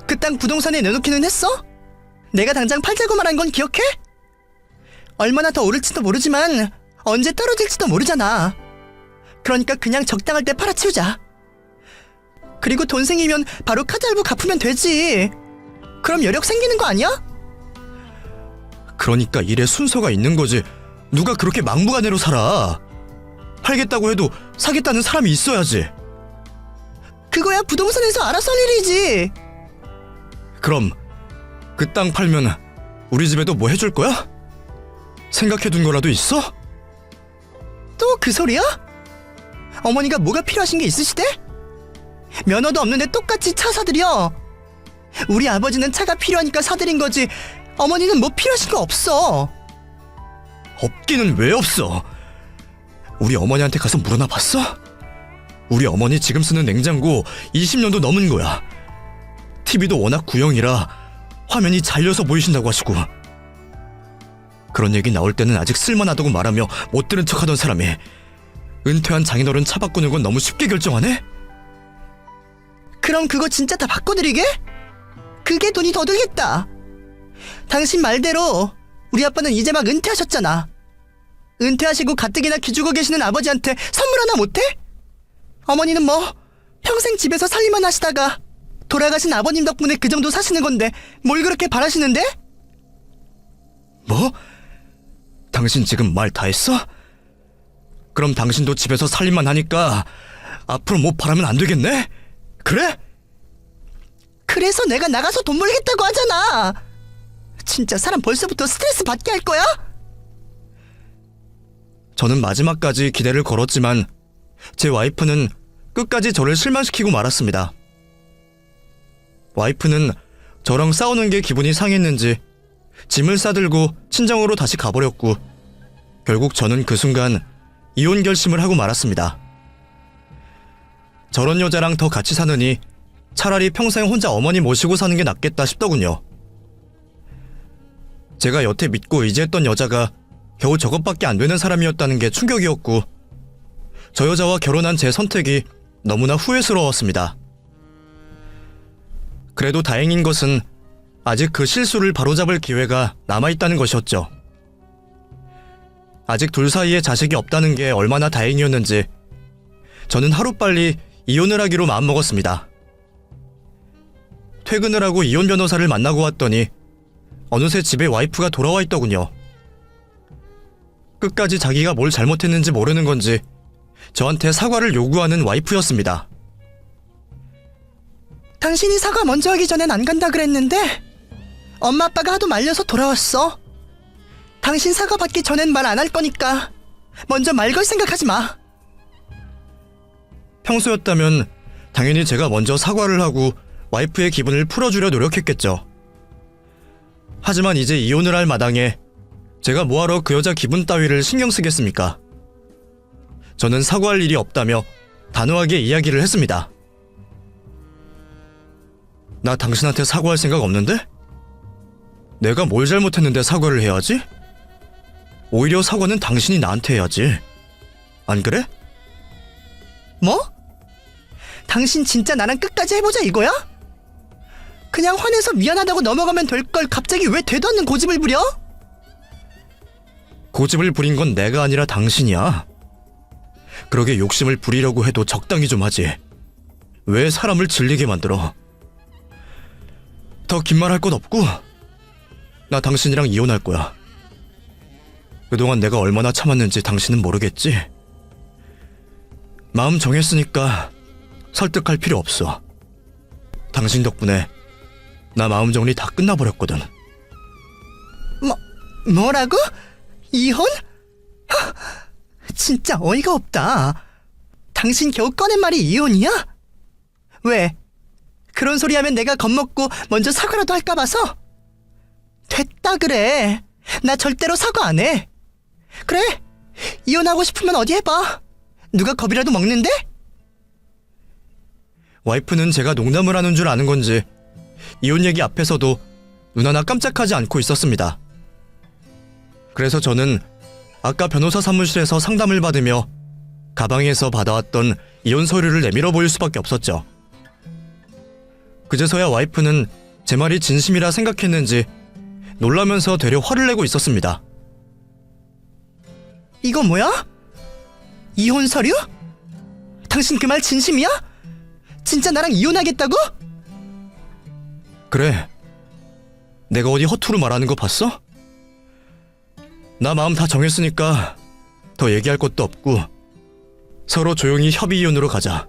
그 땅 부동산에 내놓기는 했어? 내가 당장 팔자고 말한 건 기억해? 얼마나 더 오를지도 모르지만 언제 떨어질지도 모르잖아. 그러니까 그냥 적당할 때 팔아치우자. 그리고 돈 생기면 바로 카드 할부 갚으면 되지. 그럼 여력 생기는 거 아니야? 그러니까 일에 순서가 있는 거지. 누가 그렇게 막무가내로 살아. 팔겠다고 해도 사겠다는 사람이 있어야지. 그거야 부동산에서 알아서 할 일이지. 그럼 그 땅 팔면 우리 집에도 뭐 해줄 거야? 생각해둔 거라도 있어? 또 그 소리야? 어머니가 뭐가 필요하신 게 있으시대? 면허도 없는데 똑같이 차 사드려. 우리 아버지는 차가 필요하니까 사드린 거지. 어머니는 뭐 필요하신 거 없어. 없기는 왜 없어? 우리 어머니한테 가서 물어나 봤어? 우리 어머니 지금 쓰는 냉장고 20년도 넘은 거야. TV도 워낙 구형이라 화면이 잘려서 보이신다고 하시고. 그런 얘기 나올 때는 아직 쓸만하다고 말하며 못 들은 척하던 사람이 은퇴한 장인어른 차 바꾸는 건 너무 쉽게 결정하네? 그럼 그거 진짜 다 바꿔드리게? 그게 돈이 더 들겠다. 당신 말대로 우리 아빠는 이제 막 은퇴하셨잖아. 은퇴하시고 가뜩이나 기죽어 계시는 아버지한테 선물 하나 못해? 어머니는 뭐 평생 집에서 살림만 하시다가 돌아가신 아버님 덕분에 그 정도 사시는 건데 뭘 그렇게 바라시는데? 뭐? 당신 지금 말 다 했어? 그럼 당신도 집에서 살림만 하니까 앞으로 뭐 바라면 안 되겠네? 그래? 그래서 내가 나가서 돈 벌겠다고 하잖아. 진짜 사람 벌써부터 스트레스 받게 할 거야? 저는 마지막까지 기대를 걸었지만 제 와이프는 끝까지 저를 실망시키고 말았습니다. 와이프는 저랑 싸우는 게 기분이 상했는지 짐을 싸들고 친정으로 다시 가버렸고 결국 저는 그 순간 이혼 결심을 하고 말았습니다. 저런 여자랑 더 같이 사느니 차라리 평생 혼자 어머니 모시고 사는 게 낫겠다 싶더군요. 제가 여태 믿고 의지했던 여자가 겨우 저것밖에 안 되는 사람이었다는 게 충격이었고 저 여자와 결혼한 제 선택이 너무나 후회스러웠습니다. 그래도 다행인 것은 아직 그 실수를 바로잡을 기회가 남아있다는 것이었죠. 아직 둘 사이에 자식이 없다는 게 얼마나 다행이었는지 저는 하루빨리 이혼을 하기로 마음먹었습니다. 퇴근을 하고 이혼 변호사를 만나고 왔더니 어느새 집에 와이프가 돌아와 있더군요. 끝까지 자기가 뭘 잘못했는지 모르는 건지 저한테 사과를 요구하는 와이프였습니다. 당신이 사과 먼저 하기 전엔 안 간다 그랬는데 엄마 아빠가 하도 말려서 돌아왔어. 당신 사과 받기 전엔 말 안 할 거니까 먼저 말 걸 생각하지 마. 평소였다면 당연히 제가 먼저 사과를 하고 와이프의 기분을 풀어주려 노력했겠죠. 하지만 이제 이혼을 할 마당에 제가 뭐하러 그 여자 기분 따위를 신경 쓰겠습니까? 저는 사과할 일이 없다며 단호하게 이야기를 했습니다. 나 당신한테 사과할 생각 없는데? 내가 뭘 잘못했는데 사과를 해야지? 오히려 사과는 당신이 나한테 해야지. 안 그래? 뭐? 당신 진짜 나랑 끝까지 해보자 이거야? 그냥 화내서 미안하다고 넘어가면 될 걸 갑자기 왜 되도 않는 고집을 부려? 고집을 부린 건 내가 아니라 당신이야. 그러게 욕심을 부리려고 해도 적당히 좀 하지. 왜 사람을 질리게 만들어? 더 긴 말 할 것 없고 나 당신이랑 이혼할 거야. 그동안 내가 얼마나 참았는지 당신은 모르겠지? 마음 정했으니까 설득할 필요 없어. 당신 덕분에 나 마음 정리 다 끝나버렸거든. 뭐라고? 이혼? 하, 진짜 어이가 없다. 당신 겨우 꺼낸 말이 이혼이야? 왜? 그런 소리 하면 내가 겁먹고 먼저 사과라도 할까 봐서? 됐다 그래. 나 절대로 사과 안 해. 그래, 이혼하고 싶으면 어디 해봐. 누가 겁이라도 먹는데? 와이프는 제가 농담을 하는 줄 아는 건지 이혼 얘기 앞에서도 눈 하나 깜짝하지 않고 있었습니다. 그래서 저는 아까 변호사 사무실에서 상담을 받으며 가방에서 받아왔던 이혼 서류를 내밀어 보일 수밖에 없었죠. 그제서야 와이프는 제 말이 진심이라 생각했는지 놀라면서 되려 화를 내고 있었습니다. 이거 뭐야? 이혼 서류? 당신 그 말 진심이야? 진짜 나랑 이혼하겠다고? 그래. 내가 어디 허투루 말하는 거 봤어? 나 마음 다 정했으니까 더 얘기할 것도 없고 서로 조용히 협의 이혼으로 가자.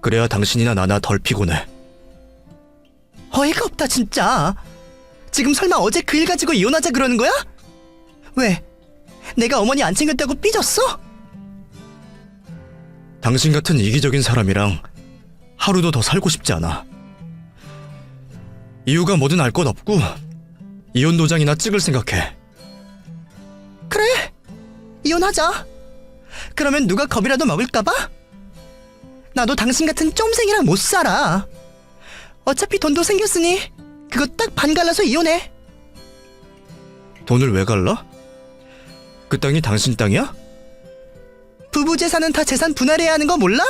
그래야 당신이나 나나 덜 피곤해. 어이가 없다 진짜. 지금 설마 어제 그 일 가지고 이혼하자 그러는 거야? 왜? 내가 어머니 안 챙겼다고 삐졌어? 당신 같은 이기적인 사람이랑 하루도 더 살고 싶지 않아. 이유가 뭐든 알 것 없고 이혼 도장이나 찍을 생각해. 그래, 이혼하자. 그러면 누가 겁이라도 먹을까봐? 나도 당신 같은 쫌생이랑 못 살아. 어차피 돈도 생겼으니 그거 딱 반 갈라서 이혼해. 돈을 왜 갈라? 그 땅이 당신 땅이야? 부부 재산은 다 재산 분할해야 하는 거 몰라?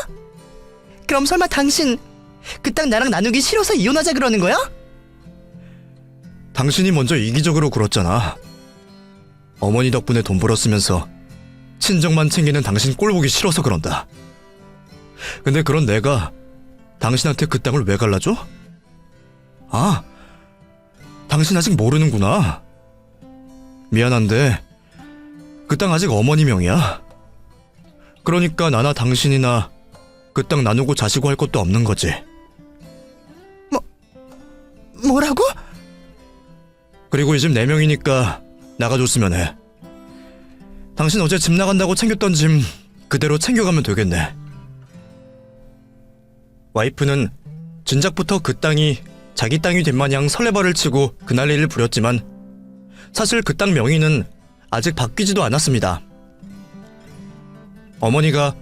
그럼 설마 당신 그 땅 나랑 나누기 싫어서 이혼하자 그러는 거야? 당신이 먼저 이기적으로 굴었잖아. 어머니 덕분에 돈 벌었으면서 친정만 챙기는 당신 꼴 보기 싫어서 그런다. 근데 그런 내가 당신한테 그 땅을 왜 갈라줘? 아, 당신 아직 모르는구나. 미안한데 그 땅 아직 어머니 명이야. 그러니까 나나 당신이나 그 땅 나누고 자시고 할 것도 없는 거지. 뭐라고? 그리고 이 집 4명이니까 나가줬으면 해. 당신 어제 집 나간다고 챙겼던 짐 그대로 챙겨가면 되겠네. 와이프는 진작부터 그 땅이 자기 땅이 된 마냥 설레발을 치고 그날리를 부렸지만 사실 그 땅 명의는 아직 바뀌지도 않았습니다. 어머니가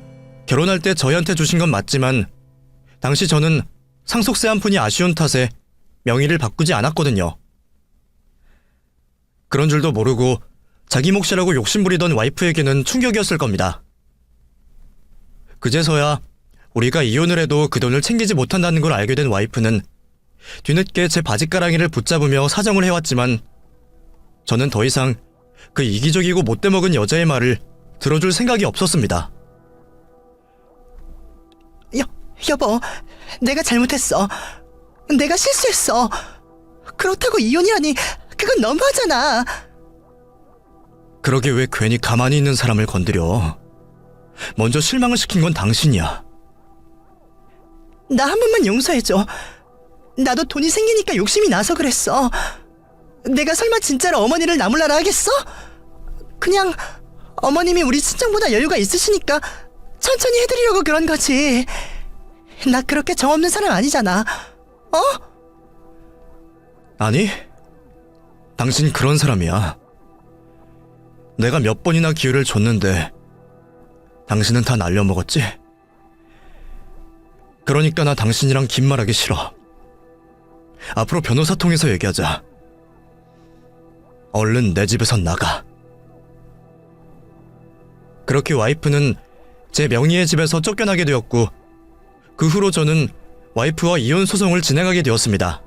결혼할 때 저희한테 주신 건 맞지만 당시 저는 상속세 한 푼이 아쉬운 탓에 명의를 바꾸지 않았거든요. 그런 줄도 모르고 자기 몫이라고 욕심부리던 와이프에게는 충격이었을 겁니다. 그제서야 우리가 이혼을 해도 그 돈을 챙기지 못한다는 걸 알게 된 와이프는 뒤늦게 제 바짓가랑이를 붙잡으며 사정을 해왔지만 저는 더 이상 그 이기적이고 못돼먹은 여자의 말을 들어줄 생각이 없었습니다. 여보, 내가 잘못했어. 내가 실수했어. 그렇다고 이혼이라니 그건 너무하잖아. 그러게 왜 괜히 가만히 있는 사람을 건드려. 먼저 실망을 시킨 건 당신이야. 나 한 번만 용서해줘. 나도 돈이 생기니까 욕심이 나서 그랬어. 내가 설마 진짜로 어머니를 나몰라라 하겠어? 그냥 어머님이 우리 친정보다 여유가 있으시니까 천천히 해드리려고 그런 거지. 나 그렇게 정없는 사람 아니잖아. 어? 아니, 당신 그런 사람이야. 내가 몇 번이나 기회를 줬는데 당신은 다 날려먹었지? 그러니까 나 당신이랑 긴 말하기 싫어. 앞으로 변호사 통해서 얘기하자. 얼른 내 집에서 나가. 그렇게 와이프는 제 명의의 집에서 쫓겨나게 되었고 그 후로 저는 와이프와 이혼 소송을 진행하게 되었습니다.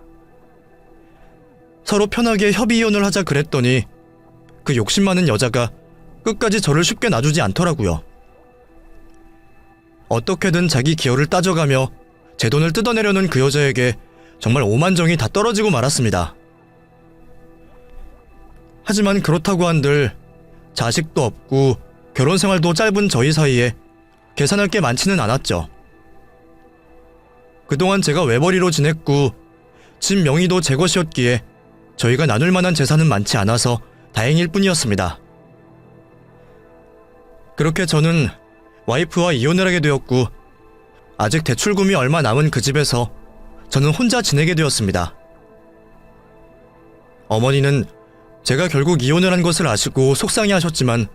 서로 편하게 협의 이혼을 하자 그랬더니 그 욕심 많은 여자가 끝까지 저를 쉽게 놔주지 않더라고요. 어떻게든 자기 기여를 따져가며 제 돈을 뜯어내려는 그 여자에게 정말 오만정이 다 떨어지고 말았습니다. 하지만 그렇다고 한들 자식도 없고 결혼 생활도 짧은 저희 사이에 계산할 게 많지는 않았죠. 그동안 제가 외벌이로 지냈고 집 명의도 제 것이었기에 저희가 나눌 만한 재산은 많지 않아서 다행일 뿐이었습니다. 그렇게 저는 와이프와 이혼을 하게 되었고 아직 대출금이 얼마 남은 그 집에서 저는 혼자 지내게 되었습니다. 어머니는 제가 결국 이혼을 한 것을 아시고 속상해하셨지만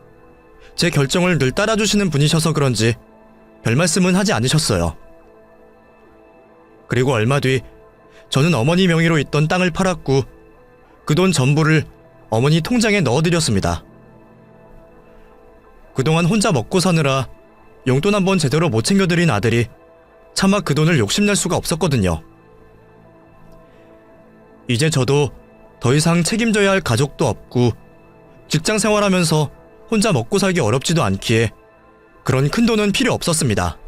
제 결정을 늘 따라주시는 분이셔서 그런지 별 말씀은 하지 않으셨어요. 그리고 얼마 뒤 저는 어머니 명의로 있던 땅을 팔았고 그 돈 전부를 어머니 통장에 넣어드렸습니다. 그동안 혼자 먹고 사느라 용돈 한번 제대로 못 챙겨드린 아들이 차마 그 돈을 욕심낼 수가 없었거든요. 이제 저도 더 이상 책임져야 할 가족도 없고 직장 생활하면서 혼자 먹고 살기 어렵지도 않기에 그런 큰 돈은 필요 없었습니다.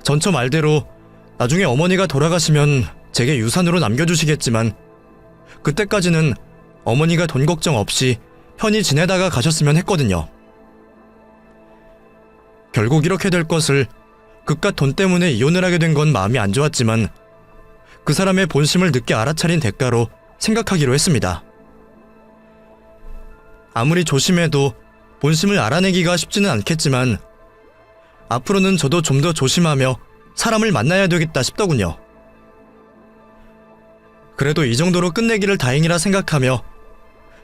전처 말대로 나중에 어머니가 돌아가시면 제게 유산으로 남겨주시겠지만 그때까지는 어머니가 돈 걱정 없이 편히 지내다가 가셨으면 했거든요. 결국 이렇게 될 것을 그깟 돈 때문에 이혼을 하게 된 건 마음이 안 좋았지만 그 사람의 본심을 늦게 알아차린 대가로 생각하기로 했습니다. 아무리 조심해도 본심을 알아내기가 쉽지는 않겠지만 앞으로는 저도 좀 더 조심하며 사람을 만나야 되겠다 싶더군요. 그래도 이 정도로 끝내기를 다행이라 생각하며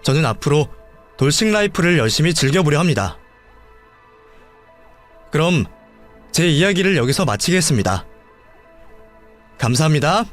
저는 앞으로 돌싱 라이프를 열심히 즐겨보려 합니다. 그럼 제 이야기를 여기서 마치겠습니다. 감사합니다.